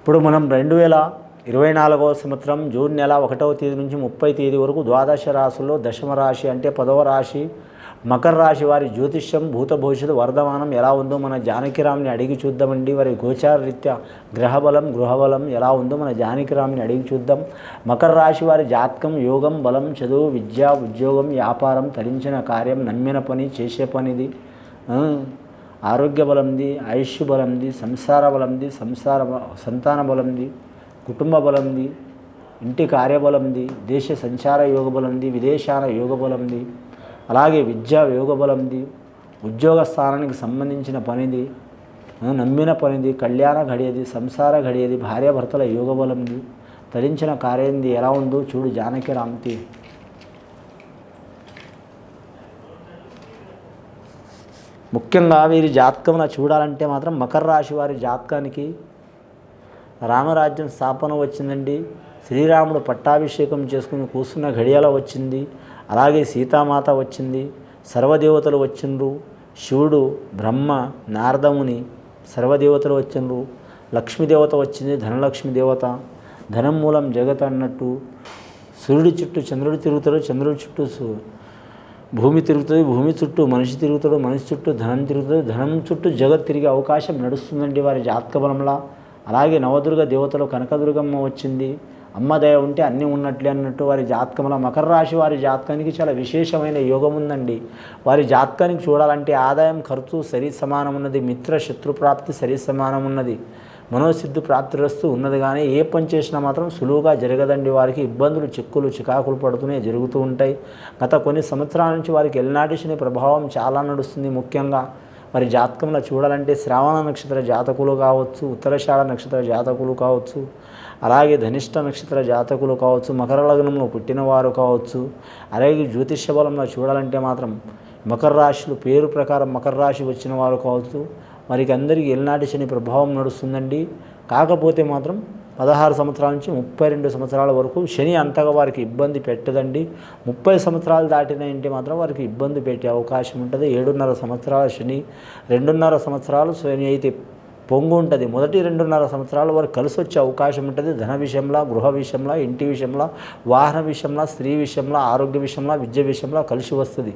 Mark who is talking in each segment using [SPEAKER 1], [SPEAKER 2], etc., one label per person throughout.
[SPEAKER 1] ఇప్పుడు మనం 2024వ సంవత్సరం జూన్ నెల 1వ తేదీ నుంచి 30వ తేదీ వరకు ద్వాదశ రాశుల్లో దశమ రాశి అంటే 10వ రాశి మకర రాశి వారి జ్యోతిష్యం భూత భవిష్యత్తు వర్ధమానం ఎలా ఉందో మన జానకిరామ్ని అడిగి చూద్దామండి. వారి గోచార రీత్యా గ్రహబలం గృహబలం ఎలా ఉందో మన జానకిరామ్ని అడిగి చూద్దాం. మకర రాశి వారి జాతకం యోగం బలం చదువు విద్య ఉద్యోగం వ్యాపారం తరించిన కార్యం నమ్మిన పని చేసే పనిది, ఆరోగ్య బలంది, ఆయుష్ బలంది, సంసార బలంది, సంతాన బలంది, కుటుంబ బలంది, ఇంటి కార్యబలంది, దేశ సంచార యోగ బలంది, విదేశాల యోగ బలంది, అలాగే విద్యా యోగ బలంది, ఉద్యోగ స్థానానికి సంబంధించిన పనిది, నమ్మిన పనిది, కళ్యాణ ఘడియది, సంసార ఘడియది, భార్యాభర్తల యోగ బలంది, తరించిన కార్యంది ఎలా ఉందో చూడు జానకిరామ్కి. ముఖ్యంగా వీరి జాతకంలో చూడాలంటే మాత్రం మకర రాశి వారి జాతకానికి రామరాజ్యం స్థాపన వచ్చిందండి. శ్రీరాముడు పట్టాభిషేకం చేసుకుని కూర్చున్న ఘడియల వచ్చింది. అలాగే సీతామాత వచ్చింది, సర్వదేవతలు వచ్చిండ్రు, శివుడు బ్రహ్మ నారదముని సర్వదేవతలు వచ్చిండ్రు, లక్ష్మీదేవత వచ్చింది, ధనలక్ష్మి దేవత, ధనం మూలం జగత్ అన్నట్టు. సూర్యుడి చుట్టూ చంద్రుడు తిరుగుతాడు, చంద్రుడి చుట్టూ భూమి తిరుగుతుంది, భూమి చుట్టూ మనిషి తిరుగుతాడు, మనిషి చుట్టూ ధనం తిరుగుతుంది, ధనం చుట్టూ జగత్ తిరిగే అవకాశం నడుస్తుందండి వారి జాతక బలంలా. అలాగే నవదుర్గ దేవతలు కనకదుర్గమ్మ వచ్చింది. అమ్మ దయ ఉంటే అన్నీ ఉన్నట్లే అన్నట్టు వారి జాతకంలో మకర రాశి వారి జాతకానికి చాలా విశేషమైన యోగం ఉందండి. వారి జాతకానికి చూడాలంటే ఆదాయం ఖర్చు సరి సమానం ఉన్నది, మిత్ర శత్రు ప్రాప్తి సరి సమానం ఉన్నది, మనోసిద్ధి ప్రాప్తిరస్తూ ఉన్నది. కానీ ఏ పని చేసినా మాత్రం సులువుగా జరగదండి. వారికి ఇబ్బందులు చిక్కులు చికాకులు పడుతూనే జరుగుతూ ఉంటాయి. గత కొన్ని సంవత్సరాల నుంచి వారికి ఎల్నాటి శని ప్రభావం చాలా నడుస్తుంది. ముఖ్యంగా మరి జాతకంలో చూడాలంటే శ్రావణ నక్షత్ర జాతకులు కావచ్చు, ఉత్తరాషాఢ నక్షత్ర జాతకులు కావచ్చు, అలాగే ధనిష్ట నక్షత్ర జాతకులు కావచ్చు, మకర లగ్నంలో పుట్టినవారు కావచ్చు. అలాగే జ్యోతిష్య బలంలో చూడాలంటే మాత్రం మకర రాశులు పేరు ప్రకారం మకర రాశి వచ్చిన వారు కావచ్చు. మరికి అందరికీ ఎల్నాటి శని ప్రభావం నడుస్తుందండి. కాకపోతే మాత్రం 16 సంవత్సరాల నుంచి 32 సంవత్సరాల వరకు శని అంతగా వారికి ఇబ్బంది పెట్టదండి. 30 సంవత్సరాలు దాటినాయంటే మాత్రం వారికి ఇబ్బంది పెట్టే అవకాశం ఉంటుంది. 7.5 సంవత్సరాల శని, 2.5 సంవత్సరాలు శని అయితే పొంగు ఉంటుంది. మొదటి 2.5 సంవత్సరాల వరకు కలిసి వచ్చే అవకాశం ఉంటుంది. ధన విషయంలో, గృహ విషయంలో, ఇంటి విషయంలో, వాహన విషయంలో, స్త్రీ విషయంలో, ఆరోగ్య విషయంలో, విద్య విషయంలో కలిసి వస్తుంది.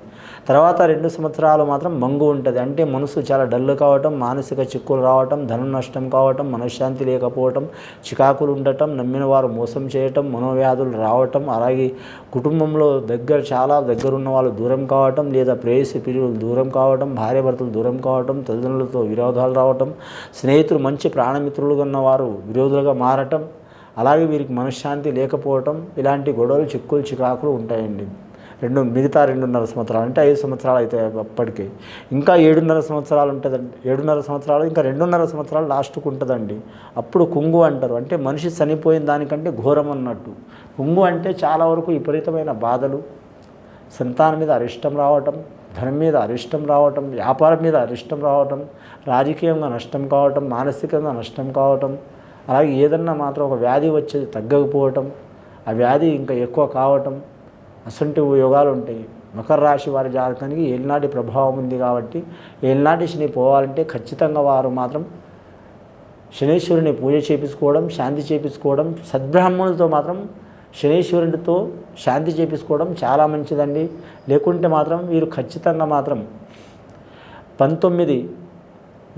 [SPEAKER 1] తర్వాత 2 సంవత్సరాలు మాత్రం మంగు ఉంటుంది. అంటే మనసు చాలా డల్ కావటం, మానసిక చిక్కులు రావటం, ధనం నష్టం కావటం, మనశ్శాంతి లేకపోవటం, చికాకులు ఉండటం, నమ్మిన వారు మోసం చేయటం, మనోవ్యాధులు రావటం, అలాగే కుటుంబంలో చాలా దగ్గరున్న వాళ్ళు దూరం కావటం, లేదా ప్రేయసి పిల్లలు దూరం కావటం, భార్యాభర్తలు దూరం కావటం, తల్లిదండ్రులతో విరోధాలు రావటం, స్నేహితులు మంచి ప్రాణమిత్రులుగా ఉన్నవారు విరోధులుగా మారటం, అలాగే వీరికి మనశ్శాంతి లేకపోవటం, ఇలాంటి గొడవలు చిక్కులు చికాకులు ఉంటాయండి. మిగతా 2.5 సంవత్సరాలు అంటే 5 సంవత్సరాలు అయితే అప్పటికి ఇంకా 7.5 సంవత్సరాలు ఉంటుందండి. 7.5 సంవత్సరాలు ఇంకా 2.5 సంవత్సరాలు లాస్ట్కు ఉంటుందండి. అప్పుడు కుంగు అంటారు. అంటే మనిషి చనిపోయిన దానికంటే ఘోరం అన్నట్టు. కుంగు అంటే చాలా వరకు విపరీతమైన బాధలు, సంతానం మీద అరిష్టం రావటం, ధనం మీద అరిష్టం రావటం, వ్యాపారం మీద అరిష్టం రావటం, రాజకీయంగా నష్టం కావటం, మానసికంగా నష్టం కావటం, అలాగే ఏదన్నా మాత్రం ఒక వ్యాధి వచ్చేది తగ్గకపోవటం, ఆ వ్యాధి ఇంకా ఎక్కువ కావటం, అసంటి యోగాలు ఉంటాయి. మకర రాశి వారి జాతకానికి ఏలినాటి ప్రభావం ఉంది. కాబట్టి ఏలినాటి శని పోవాలంటే ఖచ్చితంగా వారు మాత్రం శనీశ్వరుని పూజ చేపించుకోవడం, శాంతి చేపించుకోవడం, సద్బ్రాహ్మణులతో మాత్రం శనీశ్వరుడితో శాంతి చేపించుకోవడం చాలా మంచిదండి. లేకుంటే మాత్రం వీరు ఖచ్చితంగా మాత్రం 19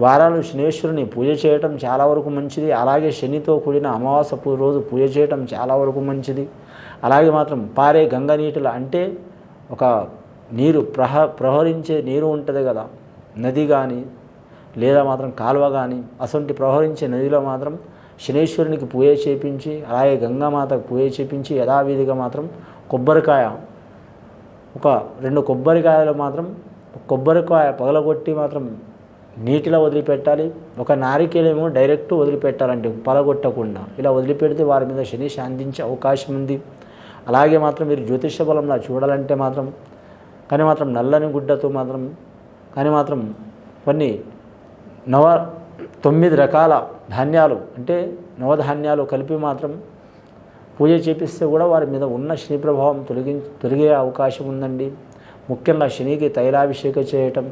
[SPEAKER 1] వారాలు శనీశ్వరుని పూజ చేయటం చాలా వరకు మంచిది. అలాగే శనితో కూడిన అమావాస్య రోజు పూజ చేయటం చాలా వరకు మంచిది. అలాగే మాత్రం పారే గంగ నీటిలో అంటే ఒక నీరు ప్రవహించే నీరు ఉంటుంది కదా, నది కానీ లేదా మాత్రం కాలువ కానీ, అసంటి ప్రవహించే నదిలో మాత్రం శనీశ్వరునికి పూజ చేపించి, అలాగే గంగామాతకు పూజ చేపించి యథావిధిగా మాత్రం కొబ్బరికాయ ఒక 2 కొబ్బరికాయలు మాత్రం కొబ్బరికాయ పగలగొట్టి మాత్రం నీటిలో వదిలిపెట్టాలి. ఒక నారికేలేమో డైరెక్ట్ వదిలిపెట్టాలంటే పగలగొట్టకుండా. ఇలా వదిలిపెడితే వారి మీద శని శాంతించే అవకాశం ఉంది. అలాగే మాత్రం మీరు జ్యోతిష బలంలో చూడాలంటే మాత్రం కానీ మాత్రం నల్లని గుడ్డతో మాత్రం కానీ మాత్రం కొన్ని 9 రకాల ధాన్యాలు అంటే నవధాన్యాలు కలిపి మాత్రం పూజ చేపిస్తే కూడా వారి మీద ఉన్న శని ప్రభావం తొలగే అవకాశం ఉందండి. ముఖ్యంగా శనికి తైలాభిషేకం చేయటం,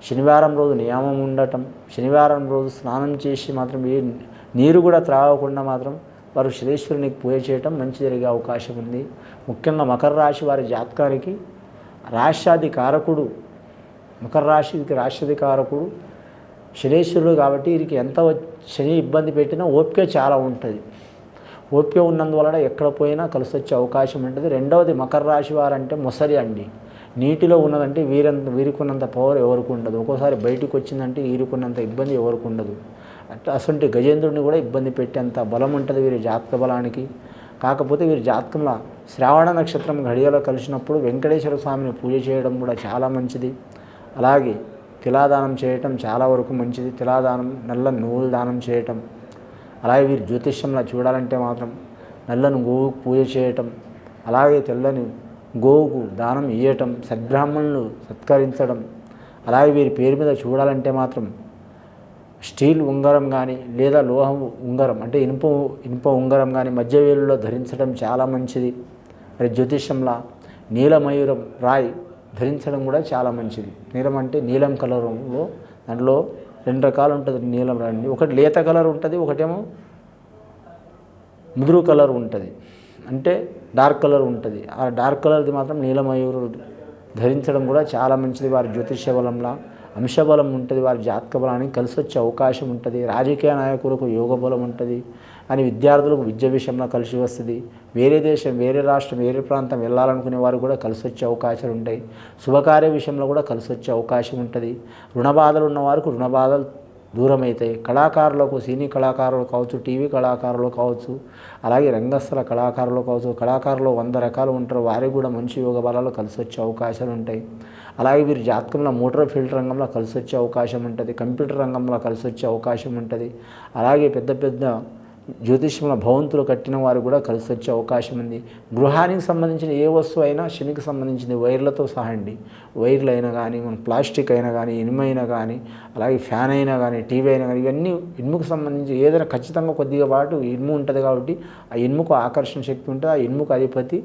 [SPEAKER 1] శనివారం రోజు నియమం ఉండటం, శనివారం రోజు స్నానం చేసి మాత్రం నీరు కూడా త్రాగకుండా మాత్రం వారు శనీశ్వరునికి పూజ చేయటం మంచి జరిగే అవకాశం ఉంది. ముఖ్యంగా మకర రాశి వారి జాతకానికి రాశ్యాది కారకుడు, మకర రాశికి రాశ్యాది కారకుడు శనీశ్వరుడు కాబట్టి వీరికి ఎంత శని ఇబ్బంది పెట్టినా ఓపిక చాలా ఉంటుంది. ఓపిక ఉన్నందువలన ఎక్కడ పోయినా కలిసి వచ్చే అవకాశం ఉంటుంది. రెండవది మకర రాశి వారంటే మొసలి అండి. నీటిలో ఉన్నదంటే వీరికున్నంత పవర్ ఎవరికి ఉండదు. ఒక్కోసారి బయటికి వచ్చిందంటే వీరికున్నంత ఇబ్బంది ఎవరికి ఉండదు. అటువంటి గజేంద్రుడిని కూడా ఇబ్బంది పెట్టేంత బలం ఉంటుంది వీరి జాతక బలానికి. కాకపోతే వీరి జాతకంలో శ్రావణ నక్షత్రం ఘడియలో కలిసినప్పుడు వెంకటేశ్వర స్వామిని పూజ చేయడం కూడా చాలా మంచిది. అలాగే తిలాదానం చేయటం చాలా వరకు మంచిది. తిలాదానం, నల్ల నువ్వులు దానం చేయటం. అలాగే వీరి జ్యోతిష్యంలో చూడాలంటే మాత్రం నల్లని గోవుకు పూజ చేయటం, అలాగే తెల్లని గోవుకు దానం ఇవ్వటం, సద్బ్రాహ్మణులు సత్కరించడం. అలాగే వీరి పేరు మీద చూడాలంటే మాత్రం స్టీల్ ఉంగరం కానీ లేదా లోహం ఉంగరం అంటే ఇనుప ఉంగరం కానీ మధ్య వేలులో ధరించడం చాలా మంచిది. మరి జ్యోతిష్యంలో నీలమయూరం రాయి ధరించడం కూడా చాలా మంచిది. నీలం అంటే నీలం కలర్లో, దాంట్లో 2 రకాలు ఉంటుంది నీలం రండి. ఒకటి లేత కలర్ ఉంటుంది, ఒకటేమో ముదురు కలర్ ఉంటుంది, అంటే డార్క్ కలర్ ఉంటుంది. ఆ డార్క్ కలర్ది మాత్రం నీలమయూరు ధరించడం కూడా చాలా మంచిది. వారి జ్యోతిష్య బలంలో అంశబలం ఉంటుంది. వారి జాతక బలానికి కలిసి వచ్చే అవకాశం ఉంటుంది. రాజకీయ నాయకులకు యోగ బలం ఉంటుంది. అని విద్యార్థులకు విద్య విషయంలో కలిసి వస్తుంది. వేరే దేశం, వేరే రాష్ట్రం, వేరే ప్రాంతం వెళ్ళాలనుకునే వారు కూడా కలిసి వచ్చే అవకాశాలు ఉంటాయి. శుభకార్య విషయంలో కూడా కలిసి వచ్చే అవకాశం ఉంటుంది. రుణ బాధలు ఉన్నవారికి రుణ బాధలు దూరం అవుతాయి. కళాకారులకు, సినీ కళాకారులు కావచ్చు, టీవీ కళాకారులు కావచ్చు, అలాగే రంగస్థల కళాకారులు కావచ్చు, కళాకారులు 100 రకాలు ఉంటారు. వారికి కూడా మంచి యోగ బలాలు కలిసి వచ్చే అవకాశాలు ఉంటాయి. అలాగే వీరి జాతకంలో మోటార్ ఫీల్డ్ రంగంలో కలిసి వచ్చే అవకాశం ఉంటుంది. కంప్యూటర్ రంగంలో కలిసి వచ్చే అవకాశం ఉంటుంది. అలాగే పెద్ద పెద్ద జ్యోతిష్యంలో భవంతులు కట్టిన వారు కూడా కలిసి వచ్చే అవకాశం ఉంది. గృహానికి సంబంధించిన ఏ వస్తువు అయినా శనికి సంబంధించింది వైర్లతో సహా అండి. వైర్లు అయినా కానీ, మన ప్లాస్టిక్ అయినా కానీ, ఇనుము అయినా కానీ, అలాగే ఫ్యాన్ అయినా కానీ, టీవీ అయినా కానీ, ఇవన్నీ ఇనుముకు సంబంధించి ఏదైనా ఖచ్చితంగా కొద్దిగా పాటు ఇనుము ఉంటుంది కాబట్టి ఆ ఇనుముకు ఆకర్షణ శక్తి ఉంటుంది. ఆ ఇనుముకు అధిపతి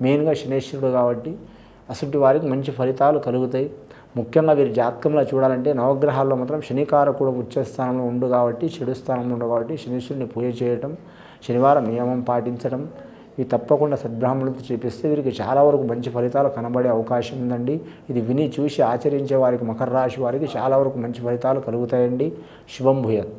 [SPEAKER 1] మెయిన్గా శనేశ్వరుడు కాబట్టి అసలు వారికి మంచి ఫలితాలు కలుగుతాయి. ముఖ్యంగా వీరి జాతకంలో చూడాలంటే నవగ్రహాల్లో మాత్రం శనికారకుడు ఉచ్చ స్థానంలో ఉండు కాబట్టి, చెడు స్థానంలో ఉండు కాబట్టి శనీశ్వరుని పూజ చేయటం, శనివారం నియమం పాటించడం, ఇవి తప్పకుండా సద్బ్రాహ్మణులతో చేపిస్తే వీరికి చాలా వరకు మంచి ఫలితాలు కనబడే అవకాశం ఉందండి. ఇది విని చూసి ఆచరించే వారికి, మకర రాశి వారికి చాలా వరకు మంచి ఫలితాలు కలుగుతాయండి. శుభం భూయాత్.